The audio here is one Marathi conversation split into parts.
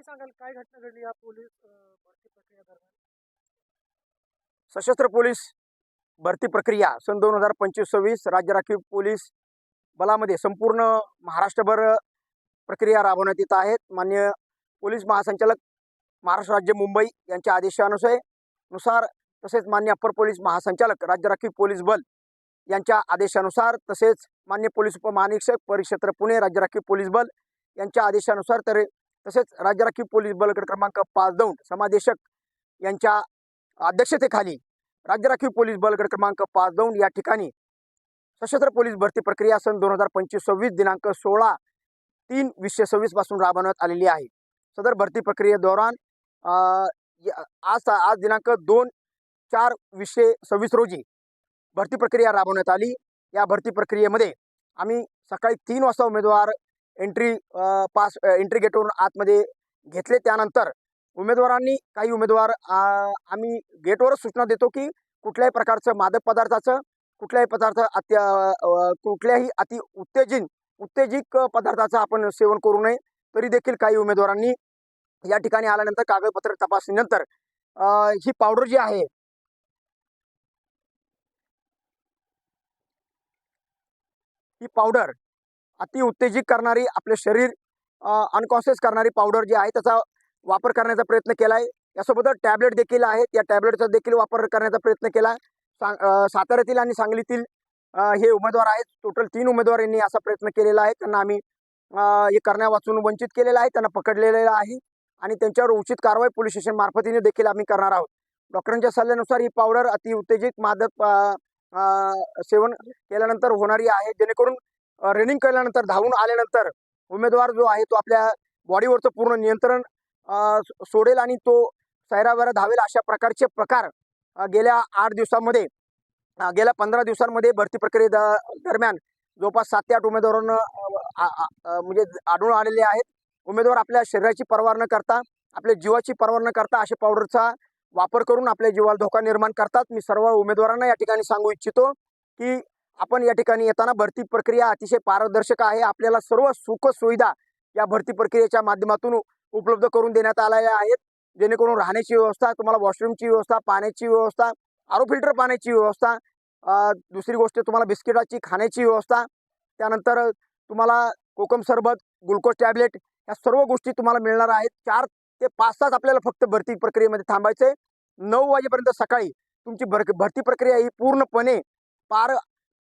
काय सांगाल, काय घटना घडली या पोलीस भरती प्रक्रिया दरम्यान? सशस्त्र पोलीस भरती प्रक्रिया सन 2025-26 राज्य राखीव पोलीस बलामध्ये संपूर्ण महाराष्ट्रभर प्रक्रिया राबवण्यात येत आहेत. माननीय पोलीस महासंचालक महाराष्ट्र राज्य मुंबई यांच्या आदेशानुसार तसेच माननीय अप्पर पोलीस महासंचालक राज्य राखीव पोलीस बल यांच्या आदेशानुसार तसेच माननीय पोलीस उपमहानिरीक्षक परिक्षेत्र पुणे राज्य राखीव पोलीस बल यांच्या आदेशानुसार तसेच राज्य राखीव पोलीस बल गट क्रमांक 5 दौंड समादेशक यांच्या अध्यक्षतेखाली राज्य राखीव पोलीस बल गट क्रमांक 5 दौंड या ठिकाणी सशस्त्र पोलीस भरती प्रक्रिया सन 2025-26 दिनांक 16/3/2026 पासून राबवण्यात आलेली आहे. सदर भरती प्रक्रियेदौरान आज दिनांक 2/4/2026 रोजी भरती प्रक्रिया राबवण्यात आली. या भरती प्रक्रियेमध्ये आम्ही सकाळी 3 वाजता उमेदवार एंट्री गेटवरून आतमध्ये घेतले. त्यानंतर उमेदवारांनी काही उमेदवार आम्ही गेटवरच सूचना देतो की कुठल्याही प्रकारचं मादक पदार्थाचं कुठल्याही उत्तेजिक पदार्थाचं आपण सेवन करू नये. तरी देखील काही उमेदवारांनी या ठिकाणी आल्यानंतर कागदपत्र तपासणीनंतर ही पावडर जी आहे ही पावडर अति उत्तेजित करणारी, आपले शरीर अनकॉन्शियस करणारी पावडर जी आहे त्याचा वापर करण्याचा प्रयत्न केला आहे. यासोबतच टॅबलेट देखील आहेत. या टॅबलेटचा देखील वापर करण्याचा प्रयत्न केला. साताऱ्यातील आणि सांगलीतील हे उमेदवार आहेत. टोटल 3 उमेदवार यांनी असा प्रयत्न केलेला आहे. त्यांना आम्ही हे करण्यापासून वंचित केलेलं आहे. त्यांना पकडलेलं आहे आणि त्यांच्यावर उचित कारवाई पोलीस स्टेशन मार्फतीने देखील आम्ही करणार आहोत. डॉक्टरांच्या सल्ल्यानुसार ही पावडर अति उत्तेजित मादक सेवन केल्यानंतर होणारी आहे, जेणेकरून रनिंग केल्यानंतर धावून आल्यानंतर उमेदवार जो आहे तो आपल्या बॉडीवरचं पूर्ण नियंत्रण सोडेल आणि तो सैरावैरा धावेल. अशा प्रकारचे प्रकार गेल्या 15 दिवसांमध्ये भरती प्रक्रियेदरम्यान जवळपास 7 ते 8 उमेदवारांना म्हणजे आढळून आलेले आहेत. उमेदवार आपल्या शरीराची पर्वा न करता, आपल्या जीवाची पर्वा न करता अशा पावडरचा वापर करून आपल्या जीवाला धोका निर्माण करतात. मी सर्व उमेदवारांना या ठिकाणी सांगू इच्छितो की आपण या ठिकाणी येताना भरती प्रक्रिया अतिशय पारदर्शक आहे. आपल्याला सर्व सुख सुविधा या भरती प्रक्रियेच्या माध्यमातून उपलब्ध करून देण्यात आलेल्या आहेत, जेणेकरून राहण्याची व्यवस्था, तुम्हाला वॉशरूमची व्यवस्था, पाण्याची व्यवस्था, आरो फिल्टर पाण्याची व्यवस्था, दुसरी गोष्ट तुम्हाला बिस्किटाची खाण्याची व्यवस्था, त्यानंतर तुम्हाला कोकम सरबत, ग्लुकोज टॅबलेट या सर्व गोष्टी तुम्हाला मिळणार आहेत. 4 ते 5 तास आपल्याला फक्त भरती प्रक्रियेमध्ये थांबायचे. 9 वाजेपर्यंत सकाळी तुमची भरती प्रक्रिया ही पूर्णपणे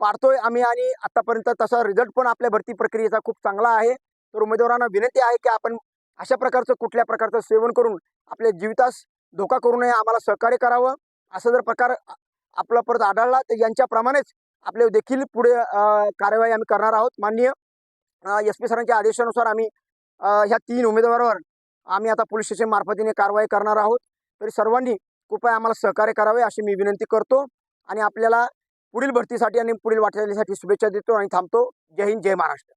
पाडतोय आम्ही आणि आतापर्यंत तसा रिझल्ट पण आपल्या भरती प्रक्रियेचा खूप चांगला आहे. तर उमेदवारांना विनंती आहे की आपण अशा प्रकारचं कुठल्या प्रकारचं सेवन करून आपल्या जीवितास धोका करू नये, आम्हाला सहकार्य करावं. असं जर प्रकार आपला परत आढळला तर यांच्याप्रमाणेच आपले देखील पुढे कार्यवाही आम्ही करणार आहोत. माननीय SP सरांच्या आदेशानुसार आम्ही ह्या 3 उमेदवारांवर आम्ही आता पोलीस स्टेशन मार्फतीने कारवाई करणार आहोत. तरी सर्वांनी कृपया आम्हाला सहकार्य करावे अशी मी विनंती करतो आणि आपल्याला पुढील भरतीसाठी आणि पुढील वाटचालीसाठी शुभेच्छा देतो आणि थांबतो. जय हिंद, जय महाराष्ट्र.